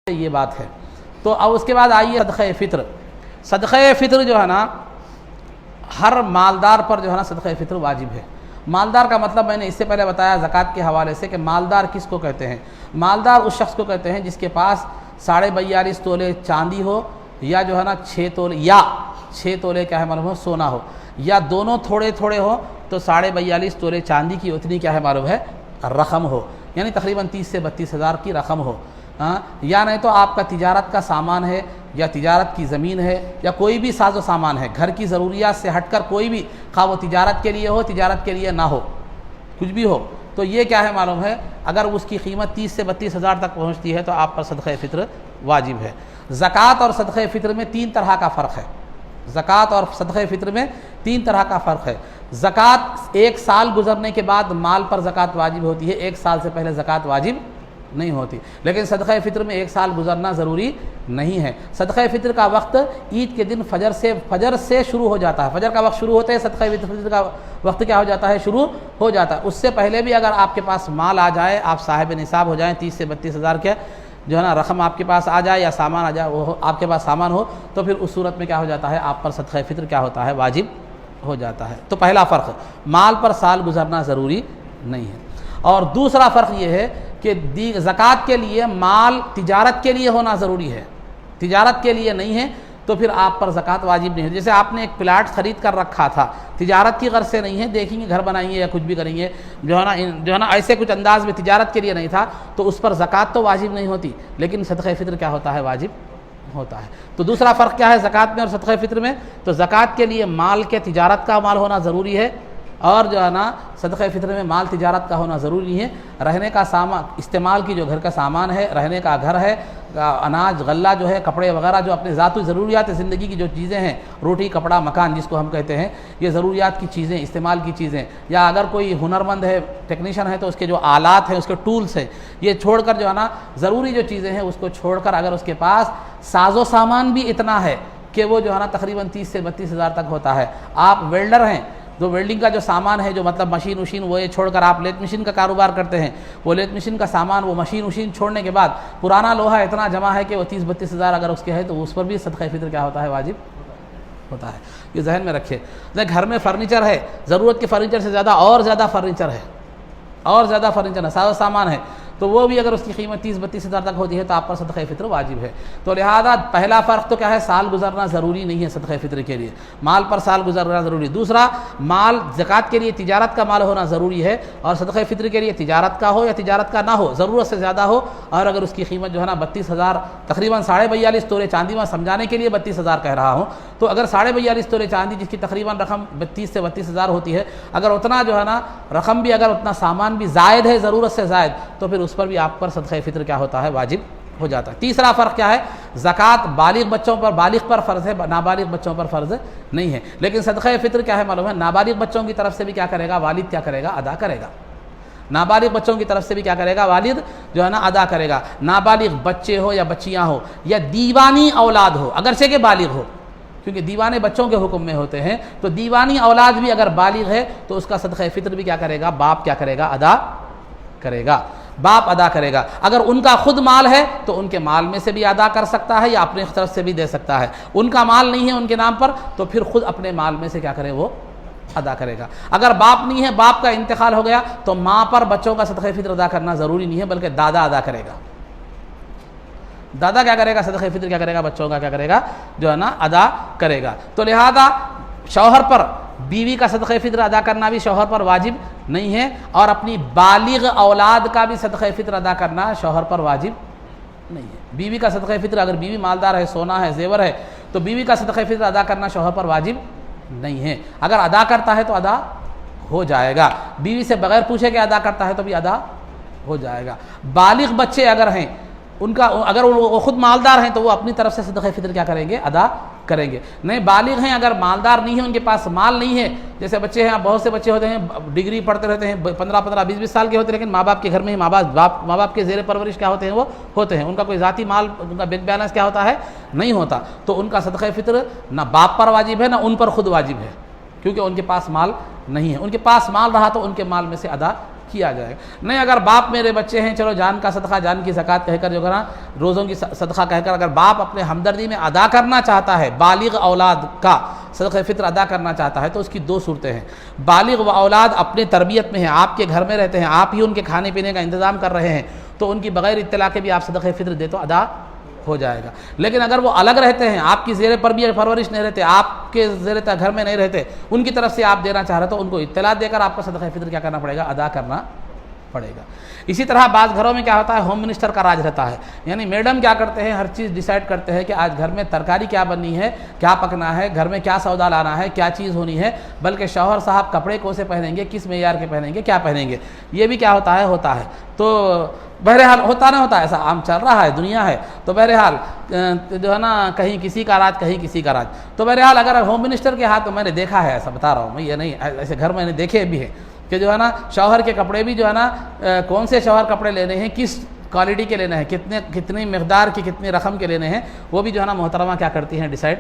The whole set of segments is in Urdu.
یہ بات ہے۔ تو اب اس کے بعد آئیے صدقہ فطر۔ صدقہ فطر جو ہے نا ہر مالدار پر جو ہے نا صدقہ فطر واجب ہے۔ مالدار کا مطلب میں نے اس سے پہلے بتایا زکوٰۃ کے حوالے سے کہ مالدار کس کو کہتے ہیں۔ مالدار اس شخص کو کہتے ہیں جس کے پاس 42.5 تولے چاندی ہو، یا جو ہے نا 6 تولے کیا ہے معلوم ہو سونا ہو، یا دونوں تھوڑے تھوڑے ہو تو 42.5 تولے چاندی کی اتنی کیا ہے معلوم ہے رقم ہو، یعنی تقریباً 30 سے 32 ہزار کی رقم ہو۔ یا نہیں تو آپ کا تجارت کا سامان ہے، یا تجارت کی زمین ہے، یا کوئی بھی ساز و سامان ہے گھر کی ضروریات سے ہٹ کر، کوئی بھی خواہ وہ تجارت کے لیے ہو تجارت کے لیے نہ ہو، کچھ بھی ہو، تو یہ کیا ہے معلوم ہے اگر اس کی قیمت 30 سے 32 ہزار تک پہنچتی ہے تو آپ پر صدقہ فطر واجب ہے۔ زکوٰۃ اور صدقہ فطر میں 3 طرح کا فرق ہے۔ زکوٰۃ اور صدقہ فطر میں 3 طرح کا فرق ہے۔ زکوٰۃ 1 سال گزرنے کے بعد مال پر زکوٰۃ واجب ہوتی ہے، 1 سال سے پہلے زکوٰۃ واجب نہیں ہوتی، لیکن صدقہ فطر میں 1 سال گزرنا ضروری نہیں ہے۔ صدقہ فطر کا وقت عید کے دن فجر سے شروع ہو جاتا ہے، فجر کا وقت شروع ہوتا ہے، صدقہ فطر کا وقت کیا ہو جاتا ہے شروع ہو جاتا ہے۔ اس سے پہلے بھی اگر آپ کے پاس مال آ جائے، آپ صاحب نصاب ہو جائیں، 30 سے 32 ہزار کے جو ہے نا رقم آپ کے پاس آ جائے، یا سامان آ جائے، وہ آپ کے پاس سامان ہو، تو پھر اس صورت میں کیا ہو جاتا ہے آپ پر صدقہ فطر کیا ہوتا ہے واجب ہو جاتا ہے۔ تو پہلا فرق، مال پر سال گزرنا ضروری نہیں ہے۔ اور دوسرا فرق یہ ہے کہ زکوٰۃ کے لیے مال تجارت کے لیے ہونا ضروری ہے، تجارت کے لیے نہیں ہے تو پھر آپ پر زکوٰۃ واجب نہیں ہے۔ جیسے آپ نے ایک پلاٹ خرید کر رکھا تھا، تجارت کی غرض سے نہیں ہے، دیکھیں گے گھر بنائیں گے یا کچھ بھی کریں گے، جو ہے نا ایسے کچھ انداز میں تجارت کے لیے نہیں تھا، تو اس پر زکوٰۃ تو واجب نہیں ہوتی، لیکن صدقہ فطر کیا ہوتا ہے واجب ہوتا ہے۔ تو دوسرا فرق کیا ہے زکوٰۃ میں اور صدقہ فطر میں؟ تو زکوٰۃ کے لیے مال کے تجارت کا مال ہونا ضروری ہے، اور جو ہے نا صدقہ فطر میں مال تجارت کا ہونا ضروری ہے۔ رہنے کا سامان، استعمال کی جو گھر کا سامان ہے، رہنے کا گھر ہے، اناج غلہ جو ہے، کپڑے وغیرہ جو اپنے ذاتی ضروریات زندگی کی جو چیزیں ہیں، روٹی کپڑا مکان جس کو ہم کہتے ہیں، یہ ضروریات کی چیزیں، استعمال کی چیزیں، یا اگر کوئی ہنرمند ہے ٹیکنیشین ہے تو اس کے جو آلات ہیں، اس کے ٹولز ہیں، یہ چھوڑ کر جو ہے نا ضروری جو چیزیں ہیں اس کو چھوڑ کر اگر اس کے پاس ساز و سامان بھی اتنا ہے کہ وہ جو ہے نا تقریباً 30 سے 32 ہزار تک ہوتا ہے، آپ ویلڈر ہیں، جو ویلڈنگ کا جو سامان ہے، جو مطلب مشین وشین وہ یہ چھوڑ کر آپ لیتھ مشین کا کاروبار کرتے ہیں، وہ لیتھ مشین کا سامان، وہ مشین وشین چھوڑنے کے بعد پرانا لوہا اتنا جمع ہے کہ وہ 30-32 ہزار اگر اس کے ہے تو اس پر بھی صدقہ فطر کیا ہوتا ہے واجب ہوتا ہے۔ یہ ذہن میں رکھے۔ گھر میں فرنیچر ہے، ضرورت کے فرنیچر سے زیادہ فرنیچر ہے، ساز و سامان ہے، تو وہ بھی اگر اس کی قیمت 30-32 ہزار تک ہوتی ہے تو آپ پر صدقہ فطر واجب ہے۔ تو لہذا پہلا فرق تو کیا ہے، سال گزرنا ضروری نہیں ہے صدقہ فطر کے لیے، مال پر سال گزرنا ضروری۔ دوسرا، مال زکوٰۃ کے لیے تجارت کا مال ہونا ضروری ہے، اور صدقہ فطر کے لیے تجارت کا ہو یا تجارت کا نہ ہو، ضرورت سے زیادہ ہو، اور اگر اس کی قیمت جو ہے نا 32 ہزار، تقریباً 42.5 تولے چاندی، میں سمجھانے کے لیے 32 ہزار کہہ رہا ہوں، تو اگر 42.5 تولے چاندی جس کی تقریباً رقم 30 سے 32 ہزار ہوتی ہے، اگر اتنا جو ہے نا رقم بھی، اگر اتنا سامان بھی زائد ہے ضرورت سے زائد، تو پھر اس پر بھی آپ پر صدقہ فطر کیا ہوتا ہے واجب ہو جاتا ہے۔ تیسرا فرق کیا ہے، زکوٰۃ بالغ پر فرض ہے، نابالغ بچوں پر فرض نہیں ہے، لیکن صدقہ فطر کیا ہے معلوم ہے، نابالغ بچوں کی طرف سے بھی کیا کرے گا والد کیا کرے گا ادا کرے گا، نابالغ بچوں کی طرف سے بھی کیا کرے گا والد جو ہے نا ادا کرے گا۔ نابالغ بچے ہو یا بچیاں ہو، یا دیوانی اولاد ہو، اگرچہ کہ بالغ ہو، کیونکہ دیوانے بچوں کے حکم میں ہوتے ہیں، تو دیوانی اولاد بھی اگر بالغ ہے تو اس کا صدقہ فطر بھی کیا کرے گا، باپ کیا کرے گا ادا کرے گا، باپ ادا کرے گا۔ اگر ان کا خود مال ہے تو ان کے مال میں سے بھی ادا کر سکتا ہے، یا اپنے طرف سے بھی دے سکتا ہے۔ ان کا مال نہیں ہے ان کے نام پر تو پھر خود اپنے مال میں سے کیا کرے، وہ ادا کرے گا۔ اگر باپ نہیں ہے، باپ کا انتقال ہو گیا، تو ماں پر بچوں کا صدقہ فطر ادا کرنا ضروری نہیں ہے، بلکہ دادا ادا کرے گا۔ دادا کیا کرے گا، صدقہ فطر کیا کرے گا، بچوں کا کیا کرے گا جو ہے نا ادا کرے گا۔ تو لہذا شوہر پر بیوی کا صدقہ فطر ادا کرنا بھی شوہر پر واجب نہیں ہے، اور اپنی بالغ اولاد کا بھی صدقہ فطر ادا کرنا شوہر پر واجب نہیں ہے۔ بیوی کا صدقہ فطر، اگر بیوی مالدار ہے، سونا ہے، زیور ہے، تو بیوی کا صدقہ فطر ادا کرنا شوہر پر واجب نہیں ہے۔ اگر ادا کرتا ہے تو ادا ہو جائے گا، بیوی سے بغیر پوچھے کہ ادا کرتا ہے تو بھی ادا ہو جائے گا۔ بالغ بچے اگر ہیں، ان کا اگر وہ خود مالدار ہیں تو وہ اپنی طرف سے صدقہ فطر کیا کریں گے، ادا کریں گے۔ نہیں بالغ ہیں، اگر مالدار نہیں ہیں، ان کے پاس مال نہیں ہے، جیسے بچے ہیں، بہت سے بچے ہوتے ہیں ڈگری پڑھتے رہتے ہیں، 15-15 20-20 سال کے ہوتے ہیں، لیکن ماں باپ کے گھر میں ہی ماں باپ کے زیر پرورش کیا ہوتے ہیں، وہ ہوتے ہیں، ان کا کوئی ذاتی مال، ان کا بینک بیلنس کیا ہوتا ہے نہیں ہوتا، تو ان کا صدقہ فطر نہ باپ پر واجب ہے نہ ان پر خود واجب ہے، کیونکہ ان کے پاس مال نہیں ہے۔ ان کے پاس مال رہا تو ان کے مال میں سے ادا کیا جائے گا۔ نہیں اگر باپ میرے بچے ہیں چلو جان کا صدقہ، جان کی زکوٰۃ کہہ کر جو ہے نا روزوں کی صدقہ کہہ کر اگر باپ اپنے ہمدردی میں ادا کرنا چاہتا ہے، بالغ اولاد کا صدقہ فطر ادا کرنا چاہتا ہے تو اس کی دو صورتیں ہیں۔ بالغ و اولاد اپنے تربیت میں ہیں، آپ کے گھر میں رہتے ہیں، آپ ہی ان کے کھانے پینے کا انتظام کر رہے ہیں، تو ان کی بغیر اطلاع کے بھی آپ صدقہ فطر دے تو ادا ہو جائے گا۔ لیکن اگر وہ الگ رہتے ہیں، آپ کی زیر تربیت پرورش نہیں رہتے، آپ کے زیر گھر میں نہیں رہتے، ان کی طرف سے آپ دینا چاہ رہے تو ان کو اطلاع دے کر آپ کو صدقہ فطر کیا کرنا پڑے گا؟ ادا کرنا پڑے گا۔ اسی طرح بعض گھروں میں کیا ہوتا ہے، ہوم منسٹر کا راج رہتا ہے، یعنی میڈم کیا کرتے ہیں، ہر چیز ڈیسائیڈ کرتے ہیں کہ آج گھر میں ترکاری کیا بننی ہے، کیا پکنا ہے، گھر میں کیا سودا لانا ہے، کیا چیز ہونی ہے، بلکہ شوہر صاحب کپڑے کون سے پہنیں گے، کس معیار کے پہنیں گے، کیا پہنیں گے، یہ بھی کیا ہوتا ہے۔ تو بہرحال ہوتا نہ ہوتا ایسا عام چل رہا ہے، دنیا ہے، تو بہرحال جو ہے نا کہیں کسی کا راج کہیں کسی کا راج۔ تو بہرحال اگر ہوم منسٹر کے ہاتھ میں نے دیکھا ہے، ایسا بتا رہا ہوں میں، یہ نہیں ایسے گھر میں نے دیکھے بھی ہیں کہ جو ہے نا شوہر کے کپڑے بھی جو ہے نا کون سے شوہر کپڑے لینے ہیں، کس کوالٹی کے لینے ہیں، کتنی مقدار کی کتنی رقم کے لینے ہیں، وہ بھی جو ہے نا محترمہ کیا کرتی ہیں، ڈیسائیڈ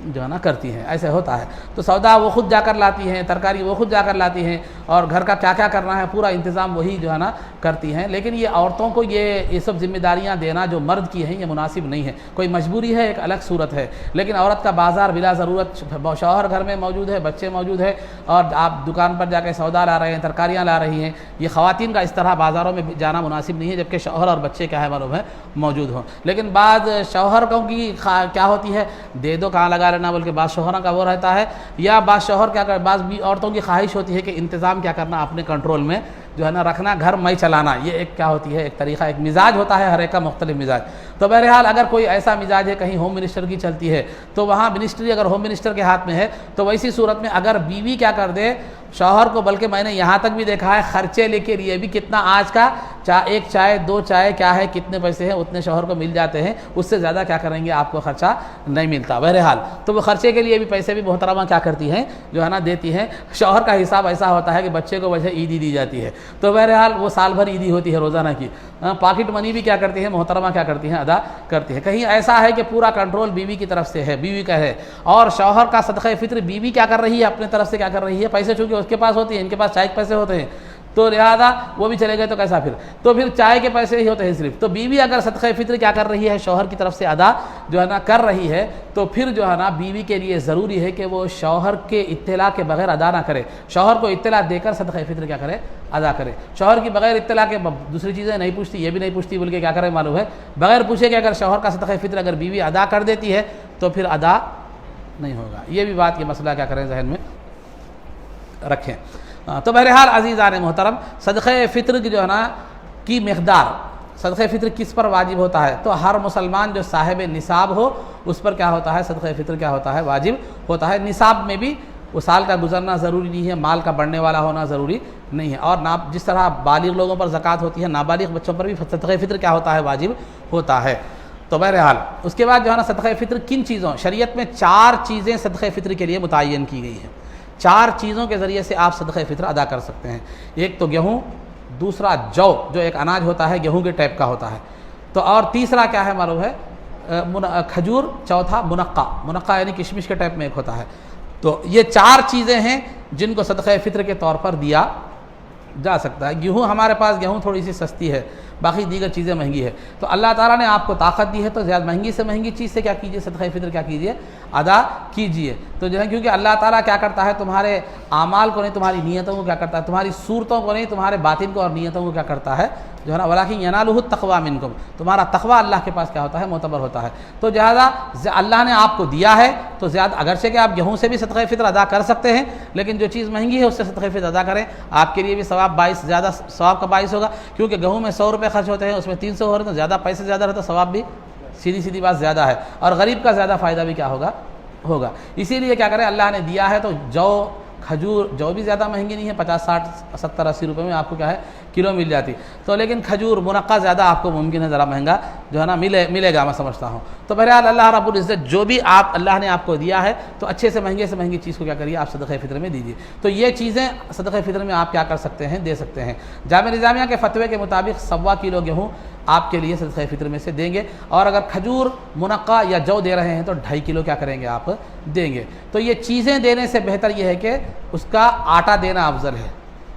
جو ہے نا کرتی ہیں، ایسے ہوتا ہے۔ تو سودا وہ خود جا کر لاتی ہیں، ترکاری وہ خود جا کر لاتی ہیں، اور گھر کا کیا کیا کرنا ہے پورا انتظام وہی جو ہے نا کرتی ہیں۔ لیکن یہ عورتوں کو یہ سب ذمہ داریاں دینا جو مرد کی ہیں یہ مناسب نہیں ہے۔ کوئی مجبوری ہے ایک الگ صورت ہے، لیکن عورت کا بازار بلا ضرورت، شوہر گھر میں موجود ہے، بچے موجود ہے، اور آپ دکان پر جا کے سودا لا رہے ہیں، ترکاریاں لا رہی ہیں، یہ خواتین کا اس طرح بازاروں میں جانا مناسب نہیں ہے، جبکہ شوہر اور بچے کیا ہے معلوم ہے موجود ہوں۔ لیکن بعض شوہر کی کیا ہوتی ہے، دے دو کہاں لگا لینا، بلکہ بعض شوہروں کا وہ رہتا ہے، یا بعض شوہر کیا کر، بعض بھی عورتوں کی خواہش ہوتی ہے کہ انتظام کیا کرنا اپنے کنٹرول میں جو ہے نا رکھنا، گھر میں چلانا، یہ ایک کیا ہوتی ہے، ایک طریقہ، ایک مزاج ہوتا ہے، ہر ایک کا مختلف مزاج۔ تو بہرحال اگر کوئی ایسا مزاج ہے کہیں ہوم منسٹر کی چلتی ہے تو وہاں منسٹری اگر ہوم منسٹر کے ہاتھ میں ہے تو ویسی صورت میں اگر بیوی کیا کر دے شوہر کو، بلکہ میں نے یہاں تک بھی دیکھا ہے خرچے لے کے لیے بھی کتنا آج کا ایک چائے دو چائے کیا ہے کتنے پیسے ہیں اتنے شوہر کو مل جاتے ہیں، اس سے زیادہ کیا کریں گے آپ کو خرچہ نہیں ملتا۔ بہرحال تو وہ خرچے کے لیے بھی پیسے بھی محترمہ کیا کرتی ہیں جو ہے نا دیتی ہیں۔ شوہر کا حساب ایسا ہوتا ہے کہ بچے کو وجہ عیدی دی جاتی ہے، تو بہرحال وہ سال بھر عیدی ہوتی ہے روزانہ کی، پاکٹ منی بھی کیا کرتی ہے محترمہ کیا کرتی ہیں ادا کرتی ہے۔ کہیں ایسا ہے کہ پورا کنٹرول بیوی کی طرف سے ہے، بیوی کا ہے، اور شوہر کا صدقہ فطر بیوی کیا کر رہی ہے اپنے طرف سے کیا کر رہی ہے، پیسے چونکہ اس کے پاس ہوتی ہیں، ان کے پاس چائے کے پیسے ہوتے ہیں، تو لہذا وہ بھی چلے گئے تو کیسا پھر چائے کے پیسے ہی ہوتے ہیں صرف۔ تو بیوی اگر صدقہ فطر کیا کر رہی ہے شوہر کی طرف سے ادا جو ہے نا کر رہی ہے، تو پھر جو ہے نا بیوی کے لیے ضروری ہے کہ وہ شوہر کے اطلاع کے بغیر ادا نہ کرے، شوہر کو اطلاع دے کر صدقہ فطر کیا کرے ادا کرے۔ شوہر کی بغیر اطلاع کے دوسری چیزیں نہیں پوچھتی، یہ بھی نہیں پوچھتی، بلکہ کیا کرے معلوم ہے بغیر پوچھے کہ اگر شوہر کا صدقہ فطر اگر بیوی ادا کر دیتی ہے تو پھر ادا نہیں ہوگا۔ یہ بھی بات، یہ مسئلہ کیا کریں ذہن میں رکھیں۔ تو بہرحال عزیزان محترم، صدقہ فطر کی جو ہے نا کی مقدار، صدقہ فطر کس پر واجب ہوتا ہے، تو ہر مسلمان جو صاحب نصاب ہو اس پر کیا ہوتا ہے صدقہ فطر کیا ہوتا ہے واجب ہوتا ہے۔ نصاب میں بھی وہ سال کا گزرنا ضروری نہیں ہے، مال کا بڑھنے والا ہونا ضروری نہیں ہے، اور جس طرح بالغ لوگوں پر زکوٰۃ ہوتی ہے، نابالغ بچوں پر بھی صدقہ فطر کیا ہوتا ہے واجب ہوتا ہے۔ تو بہرحال اس کے بعد جو ہے نا صدقہ فطر کن چیزوں، شریعت میں 4 چیزیں صدقہ فطر کے لیے متعین کی گئی ہیں، 4 چیزوں کے ذریعے سے آپ صدقہ فطر ادا کر سکتے ہیں۔ ایک تو گیہوں، دوسرا جو ایک اناج ہوتا ہے گیہوں کے ٹائپ کا ہوتا ہے، تو اور تیسرا کیا ہے معلوم ہے کھجور، چوتھا منقع یعنی کشمش کے ٹائپ میں ایک ہوتا ہے۔ تو یہ 4 چیزیں ہیں جن کو صدقہ فطر کے طور پر دیا جا سکتا ہے۔ گیہوں ہمارے پاس گیہوں تھوڑی سی سستی ہے، باقی دیگر چیزیں مہنگی ہے، تو اللہ تعالیٰ نے آپ کو طاقت دی ہے تو زیادہ مہنگی سے مہنگی چیز سے کیا کیجیے صدقہ فطر کیا کیجیے ادا کیجیے۔ تو جو ہے کیونکہ اللہ تعالیٰ کیا کرتا ہے تمہارے اعمال کو نہیں، تمہاری نیتوں کو کیا کرتا ہے، تمہاری صورتوں کو نہیں، تمہارے باطن کو اور نیتوں کو کیا کرتا ہے جو ہے نا ولیکن ینالہ التقویٰ منکم، تمہارا تقویٰ اللہ کے پاس کیا ہوتا ہے معتبر ہوتا ہے۔ تو لہٰذا اللہ نے آپ کو دیا ہے تو زیادہ، اگرچہ کہ آپ گیہوں سے بھی صدقہ فطر ادا کر سکتے ہیں، لیکن جو چیز مہنگی ہے اس سے صدقہ فطر ادا کریں، آپ کے لیے بھی زیادہ ثواب کا باعث ہوگا، کیونکہ گیہوں میں 100 روپے خرچ ہوتے ہیں، اس میں 300 ہو رہے ہیں، تو زیادہ پیسے زیادہ رہتا، ثواب بھی سیدھی بات زیادہ ہے، اور غریب کا زیادہ فائدہ بھی کیا ہوگا۔ اسی لیے کیا کریں، اللہ نے دیا ہے تو جو بھی زیادہ مہنگی نہیں ہے، 50 60 70 80 روپے میں آپ کو کیا ہے کلو مل جاتی، تو لیکن کھجور منقع زیادہ آپ کو ممکن ہے ذرا مہنگا جو ہے نا ملے گا، میں سمجھتا ہوں۔ تو بہرحال اللہ رب العزت جو بھی اللہ نے آپ کو دیا ہے تو اچھے سے مہنگی چیز کو کیا کریے آپ صدقہ فطر میں دیجیے۔ تو یہ چیزیں صدقہ فطر میں آپ کیا کر سکتے ہیں، دے سکتے ہیں۔ جامعہ نظامیہ کے فتوے کے مطابق 1.25 کلو گیہوں آپ کے لیے صدقہ فطر میں سے دیں گے، اور اگر کھجور منقع یا جو دے رہے ہیں تو 2.5 کلو کیا کریں گے آپ دیں گے۔ تو یہ چیزیں دینے سے بہتر یہ ہے کہ اس کا آٹا دینا افضل ہے،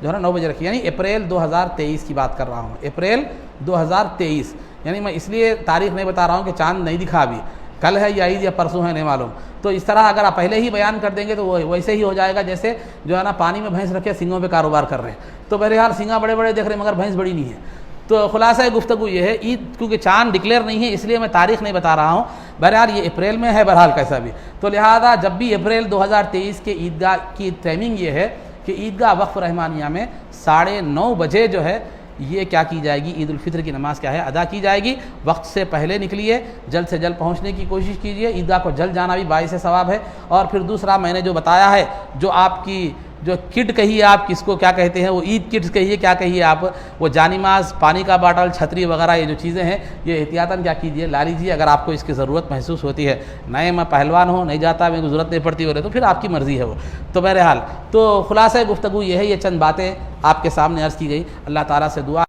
جو ہے نا 9 بجے رکھیے، یعنی اپریل 2023 کی بات کر رہا ہوں، اپریل 2023، یعنی میں اس لیے تاریخ نہیں بتا رہا ہوں کہ چاند نہیں دکھا ابھی، کل ہے یا عید یا پرسوں ہے نہیں معلوم، تو اس طرح اگر آپ پہلے ہی بیان کر دیں گے تو وہ ویسے ہی ہو جائے گا جیسے جو ہے نا پانی میں بھینس رکھے سنگوں پہ کاروبار کر رہے ہیں، تو بہرحال سنگا بڑے بڑے دیکھ رہے ہیں مگر بھینس بڑی نہیں ہے۔ تو خلاصہ گفتگو یہ ہے، عید کیونکہ چاند ڈکلیئر نہیں ہے اس لیے میں تاریخ نہیں بتا رہا ہوں، بہرحال یہ اپریل میں ہے بہرحال کیسا بھی، تو لہذا جب بھی اپریل 2023 کے عیدگاہ کی ٹائمنگ یہ ہے کہ عیدگاہ وقف رحمانیہ میں 9:30 بجے جو ہے یہ کیا کی جائے گی، عید الفطر کی نماز کیا ہے ادا کی جائے گی۔ وقت سے پہلے نکلیے، جلد سے جلد پہنچنے کی کوشش کیجیے، عیدگاہ کو جلد جانا بھی باعث ثواب ہے۔ اور پھر دوسرا میں نے جو بتایا ہے، جو آپ کی جو کٹ کہیے، آپ کس کو کیا کہتے ہیں، وہ عید کٹس کہیے کیا کہیے آپ، وہ جانماز، پانی کا باٹل، چھتری وغیرہ یہ جو چیزیں ہیں یہ احتیاطاً کیا کیجیے لا لیجیے، اگر آپ کو اس کی ضرورت محسوس ہوتی ہے۔ نئے میں پہلوان ہوں، نہیں جاتا میرے کو ضرورت نہیں پڑتی ہو رہے تو پھر آپ کی مرضی ہے وہ۔ تو بہرحال تو خلاصہ گفتگو یہ ہے، یہ چند باتیں آپ کے سامنے عرض کی گئی۔ اللہ تعالیٰ سے دعا